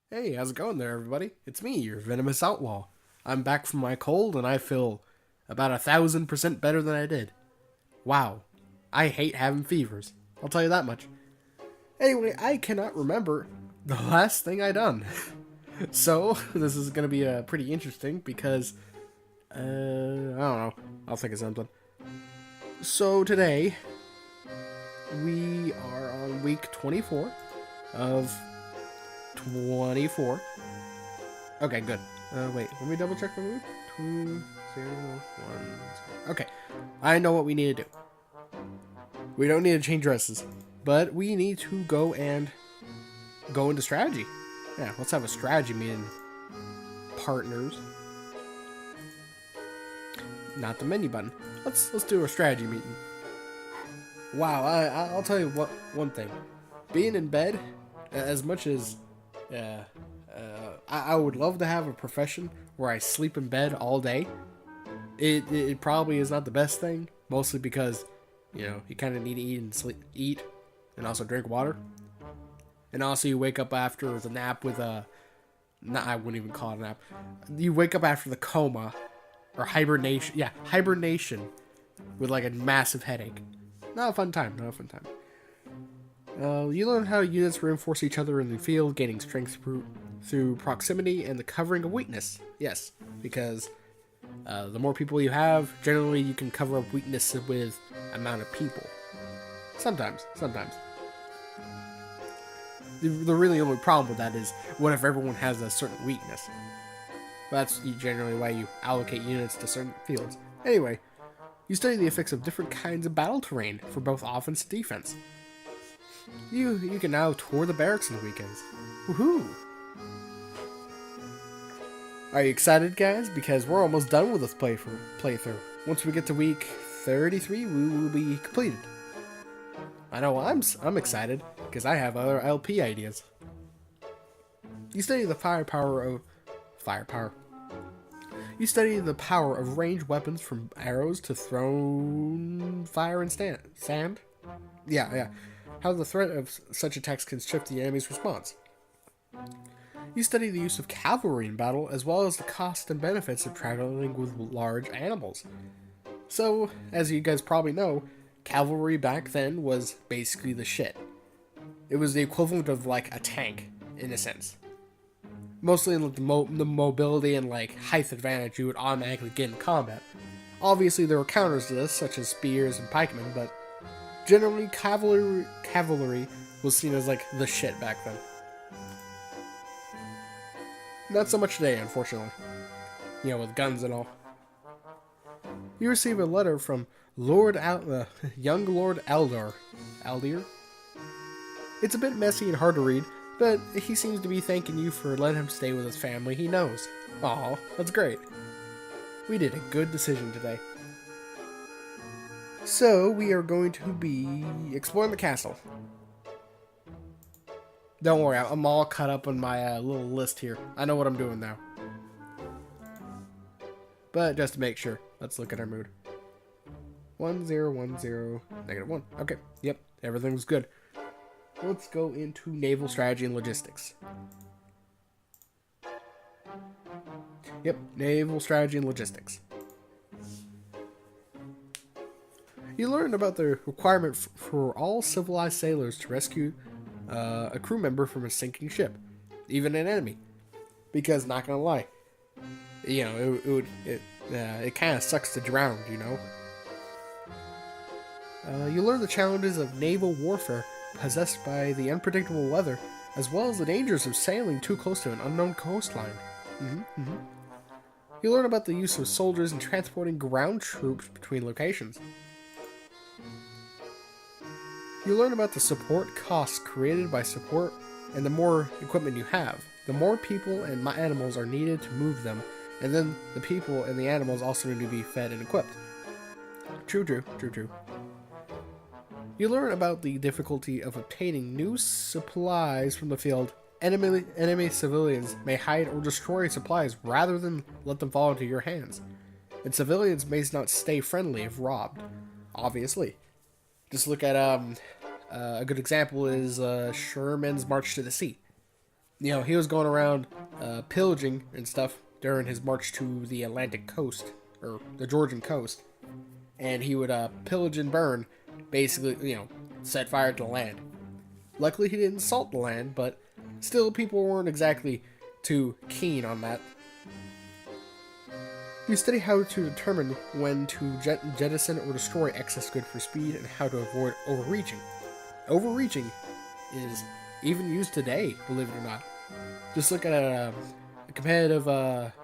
Hey, how's it going there, everybody? It's me, your venomous outlaw. I'm back from my cold and I feel about 1,000% better than I did. Wow. I hate having fevers. I'll tell you that much. Anyway, I cannot remember the last thing I done. So, this is going to be pretty interesting because, I don't know. I'll think of something. So, today, we are on week 24 of 24. Okay, good. Wait, let me double check my mood. 2, 0, 1. Okay, I know what we need to do. We don't need to change dresses, but we need to go into strategy. Yeah, let's have a strategy meeting, partners. Not the menu button. Let's do a strategy meeting. Wow, I'll tell you what. One thing, being in bed, as much as I would love to have a profession where I sleep in bed all day. It probably is not the best thing, mostly because, you kind of need to eat, and also drink water. And also you wake up after the nap with a, I wouldn't even call it a nap. You wake up after the coma, or hibernation. Yeah, hibernation, with like a massive headache. Not a fun time. You learn how units reinforce each other in the field, gaining strength through proximity and the covering of weakness. Yes, because the more people you have, generally you can cover up weakness with amount of people. Sometimes. The really only problem with that is, what if everyone has a certain weakness? That's generally why you allocate units to certain fields. Anyway, you study the effects of different kinds of battle terrain for both offense and defense. You can now tour the barracks on the weekends. Woohoo! Are you excited, guys? Because we're almost done with this playthrough. Once we get to week 33, we will be completed. I know I'm excited because I have other LP ideas. You study the firepower. You study the power of ranged weapons, from arrows to thrown fire and sand. Yeah. How the threat of such attacks can shift the enemy's response. You study the use of cavalry in battle, as well as the cost and benefits of traveling with large animals. So, as you guys probably know, cavalry back then was basically the shit. It was the equivalent of like a tank, in a sense. Mostly in the mobility and like height advantage you would automatically get in combat. Obviously there were counters to this, such as spears and pikemen, but generally cavalry was seen as like the shit back then. Not so much today, unfortunately. With guns and all. You receive a letter from young Lord Aldir. It's a bit messy and hard to read, but he seems to be thanking you for letting him stay with his family he knows. Aw, that's great. We did a good decision today. So, we are going to be exploring the castle. Don't worry, I'm all caught up on my little list here. I know what I'm doing now. But just to make sure, let's look at our mood. 1010 -1. Okay, yep, everything's good. Let's go into naval strategy and logistics. Yep, naval strategy and logistics. You learn about the requirement for all civilized sailors to rescue a crew member from a sinking ship, even an enemy. Because, not gonna lie, it kind of sucks to drown, You learn the challenges of naval warfare possessed by the unpredictable weather, as well as the dangers of sailing too close to an unknown coastline. You learn about the use of soldiers in transporting ground troops between locations. You learn about the support costs created by support, and the more equipment you have, the more people and animals are needed to move them, and then the people and the animals also need to be fed and equipped. True. You learn about the difficulty of obtaining new supplies from the field. Enemy civilians may hide or destroy supplies rather than let them fall into your hands. And civilians may not stay friendly if robbed. Obviously. Just look at, a good example is Sherman's March to the Sea. He was going around pillaging and stuff during his march to the Atlantic coast, or the Georgian coast. And he would pillage and burn, basically, set fire to the land. Luckily, he didn't salt the land, but still, people weren't exactly too keen on that. You study how to determine when to jettison or destroy excess good for speed and how to avoid overreaching. Overreaching is even used today, believe it or not. Just look at a competitive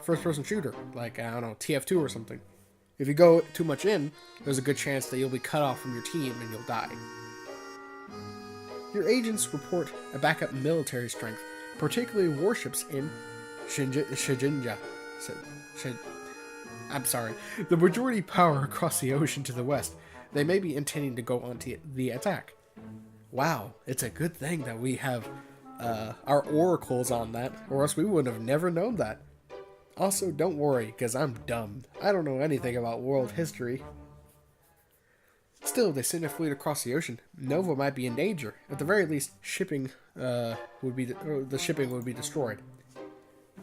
first-person shooter, like, I don't know, TF2 or something. If you go too much in, there's a good chance that you'll be cut off from your team and you'll die. Your agents report a backup military strength, particularly warships in Shijinja. I'm sorry, the majority power across the ocean to the west. They may be intending to go on to the attack. Wow, it's a good thing that we have our oracles on that, or else we would have never known that. Also, don't worry, because I'm dumb. I don't know anything about world history. Still, they send a fleet across the ocean. Nova might be in danger. At the very least, the shipping would be destroyed.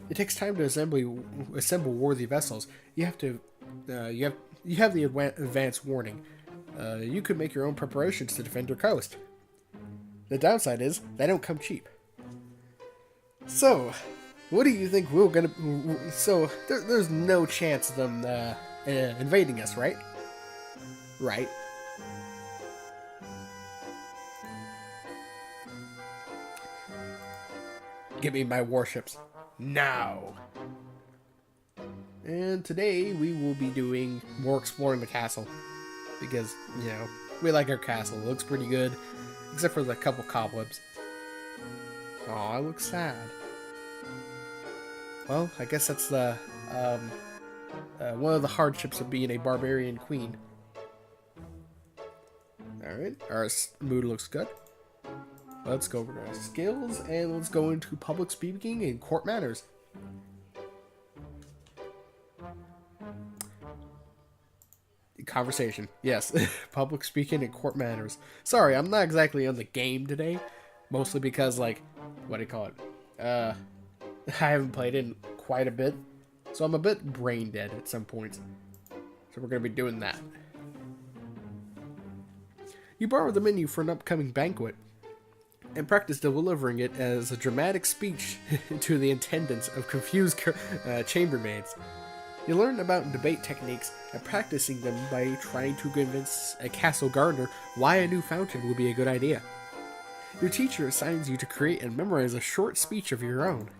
It takes time to assemble worthy vessels. You have the advance warning. You could make your own preparations to defend your coast. The downside is they don't come cheap. So, what do you think we're gonna? So there's no chance of them invading us, right? Right. Give me my warships now. And today we will be doing more exploring the castle because we like our castle. It looks pretty good, except for the couple cobwebs. Aw, I look sad. Well, I guess that's the one of the hardships of being a barbarian queen. Alright, our mood looks good. Let's go over to our skills, and let's go into public speaking and court manners. Conversation. Yes, public speaking and court manners. Sorry, I'm not exactly on the game today. Mostly because, like, what do you call it? I haven't played in quite a bit. So I'm a bit brain dead at some points. So we're going to be doing that. You borrow the menu for an upcoming banquet and practice delivering it as a dramatic speech to the attendants of confused chambermaids. You learn about debate techniques and practicing them by trying to convince a castle gardener why a new fountain would be a good idea. Your teacher assigns you to create and memorize a short speech of your own.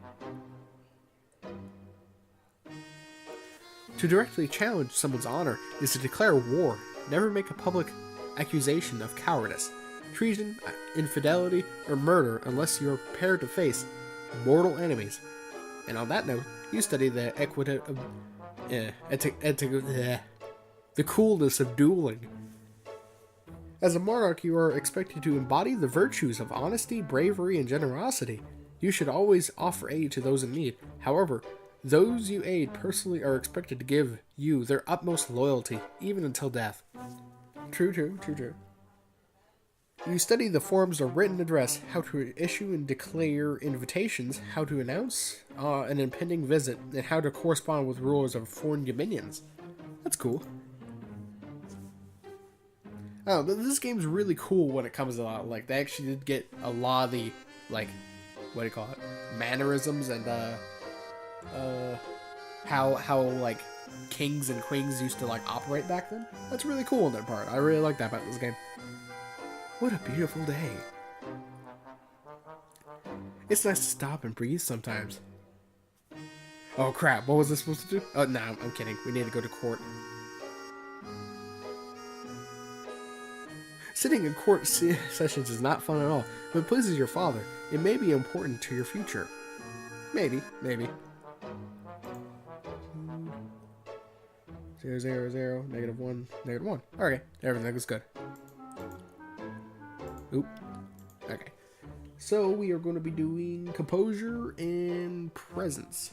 To directly challenge someone's honor is to declare war. Never make a public accusation of cowardice, treason, infidelity, or murder unless you are prepared to face mortal enemies. And on that note, you study the the coolness of dueling. As a monarch, you are expected to embody the virtues of honesty, bravery, and generosity. You should always offer aid to those in need. However, those you aid personally are expected to give you their utmost loyalty, even until death. True. You study the forms of written address, how to issue and declare invitations, how to announce an impending visit, and how to correspond with rulers of foreign dominions. That's cool. Oh, this game's really cool when it comes to like they actually did get a lot of the like what do you call it, mannerisms and how like kings and queens used to like operate back then. That's really cool in that part. I really like that about this game. What a beautiful day. It's nice to stop and breathe sometimes. Oh crap, what was this supposed to do? Oh no, I'm kidding. We need to go to court. Sitting in court sessions is not fun at all, but it pleases your father. It may be important to your future. Maybe. 0, 0, 0, -1, -1. Okay, everything is good. Oop. Okay. So we are going to be doing composure and presence.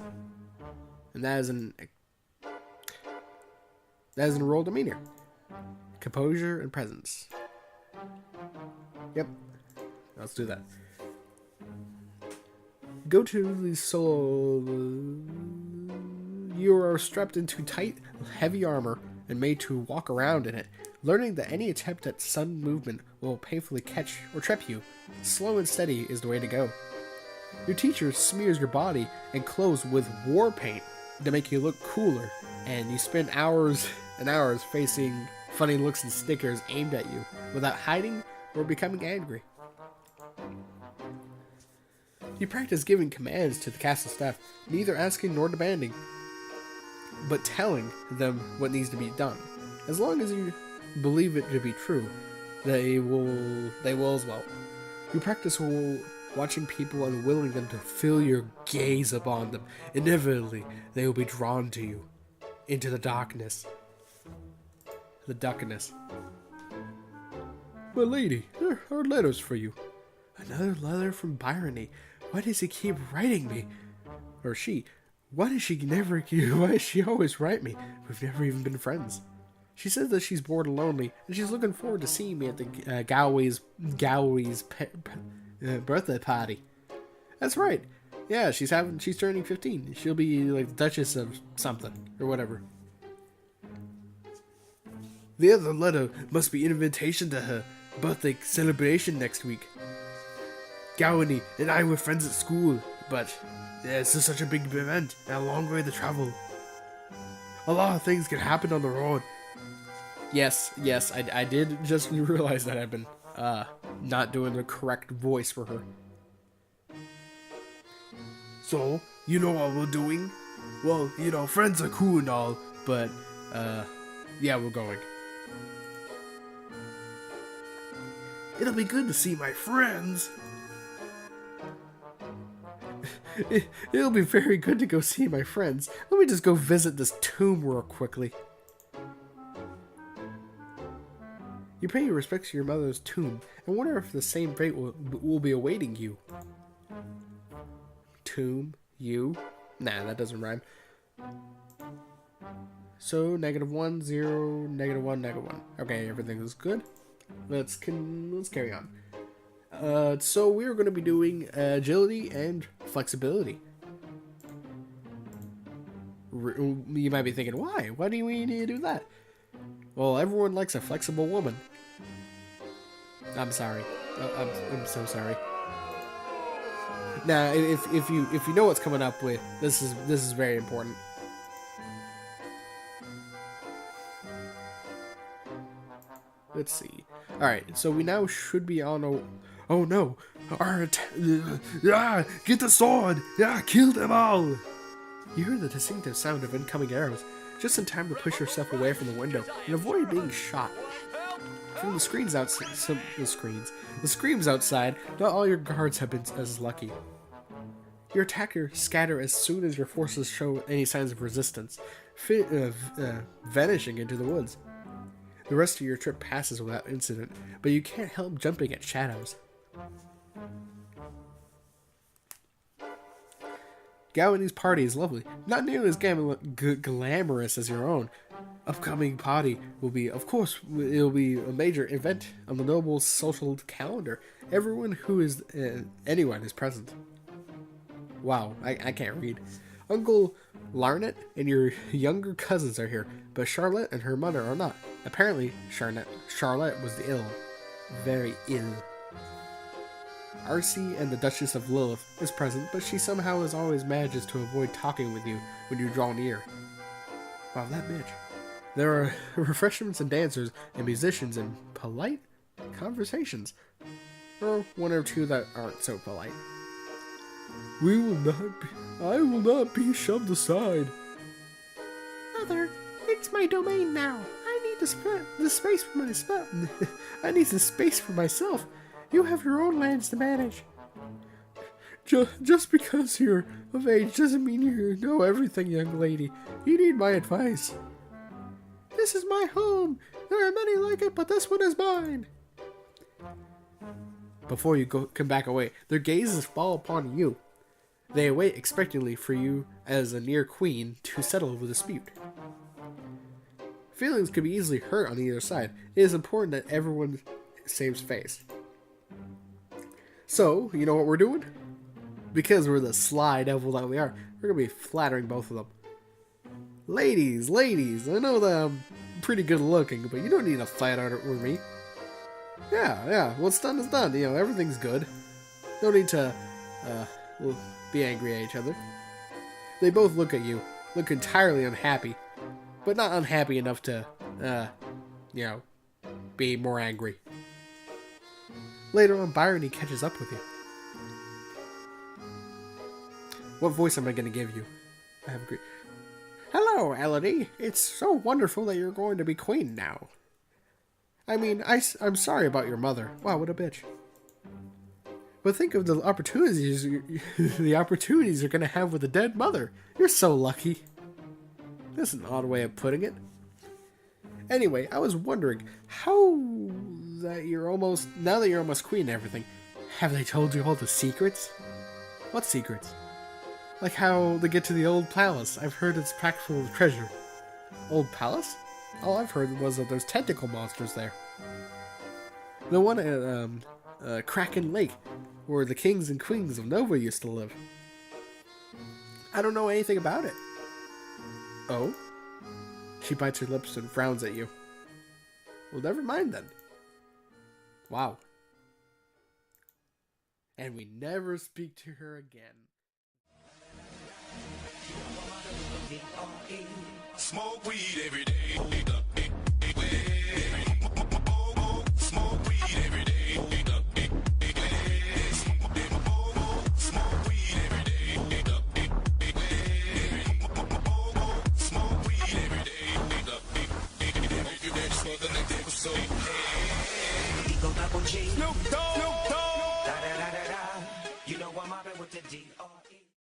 And that is an roll demeanor. Composure and presence. Yep. Let's do that. Go to the soul. You are strapped into tight, heavy armor and made to walk around in it, learning that any attempt at sudden movement will painfully catch or trip you. Slow and steady is the way to go. Your teacher smears your body and clothes with war paint to make you look cooler, and you spend hours and hours facing funny looks and snickers aimed at you without hiding or becoming angry. You practice giving commands to the castle staff, neither asking nor demanding, but telling them what needs to be done. As long as you believe it to be true, they will as well. You practice watching people and willing them to feel your gaze upon them. Inevitably, they will be drawn to you, into the darkness. The darkness. My lady, there are letters for you. Another letter from Bryony. Why does he keep writing me? Or she. Why does she always write me? We've never even been friends. She says that she's bored and lonely, and she's looking forward to seeing me at the Galway's birthday party. That's right. Yeah, she's turning 15. She'll be like the Duchess of something or whatever. The other letter must be an invitation to her birthday celebration next week. Gowany and I were friends at school, but this is such a big event and a long way to travel. A lot of things can happen on the road. Yes, I did just realize that I've been not doing the correct voice for her. So, you know what we're doing? Well, you know, friends are cool and all, but, yeah, we're going. It'll be good to see my friends. It'll be very good to go see my friends. Let me just go visit this tomb real quickly. You pay your respects to your mother's tomb and wonder if the same fate will be awaiting you. Tomb? You? Nah, that doesn't rhyme. So, -1, 0, -1, -1. Okay, everything is good. Let's carry on. So we're going to be doing agility and flexibility. You might be thinking, why? Why do we need to do that? Well, everyone likes a flexible woman. I'm sorry. I'm so sorry. Now, if you know what's coming up with, this is very important. Let's see. All right, so we now should be on a. Oh no! Get the sword! Kill them all! You hear the distinctive sound of incoming arrows, just in time to push yourself away from the window and avoid being shot. From the screams outside, not all your guards have been as lucky. Your attackers scatter as soon as your forces show any signs of resistance, vanishing into the woods. The rest of your trip passes without incident, but you can't help jumping at shadows. Gowany's party is lovely, not nearly as glamorous as your own. Upcoming party will be, of course, it'll be a major event on the noble's social calendar. Everyone who is, anyone is present. Wow, I can't read. Uncle Larnet and your younger cousins are here, but Charlotte and her mother are not. Apparently, Charlotte was very ill. Arcee and the Duchess of Lilith is present, but she somehow as always manages to avoid talking with you when you draw near. Wow, that bitch. There are refreshments and dancers and musicians and polite conversations. Or one or two that aren't so polite. I will not be shoved aside. Mother, it's my domain now. I need the space for myself. I need the space for myself. You have your own lands to manage. Just because you're of age doesn't mean you know everything, young lady. You need my advice. This is my home. There are many like it, but this one is mine. Before you come back away, their gazes fall upon you. They await expectantly for you as a near queen to settle the dispute. Feelings can be easily hurt on either side. It is important that everyone saves face. So, you know what we're doing? Because we're the sly devil that we are, we're gonna be flattering both of them. Ladies, I know that I'm pretty good looking, but you don't need to fight with me. Yeah, what's done is done. You know, everything's good. No need to, be angry at each other. They both look at you, look entirely unhappy, but not unhappy enough to, you know, be more angry. Later on, Bryony catches up with you. What voice am I going to give you? I have agreed. Hello, Elodie. It's so wonderful that you're going to be queen now. I mean, I'm sorry about your mother. Wow, what a bitch. But think of the opportunities you're going to have with a dead mother. You're so lucky. That's an odd way of putting it. Anyway, I was wondering, now that you're almost queen and everything, have they told you all the secrets? What secrets? Like how they get to the old palace. I've heard it's packed full of treasure. Old palace? All I've heard was that there's tentacle monsters there. The one at Kraken Lake, where the kings and queens of Nova used to live. I don't know anything about it. Oh? She bites her lips and frowns at you. Well, never mind then. Wow. And we never speak to her again. Smoke weed every day.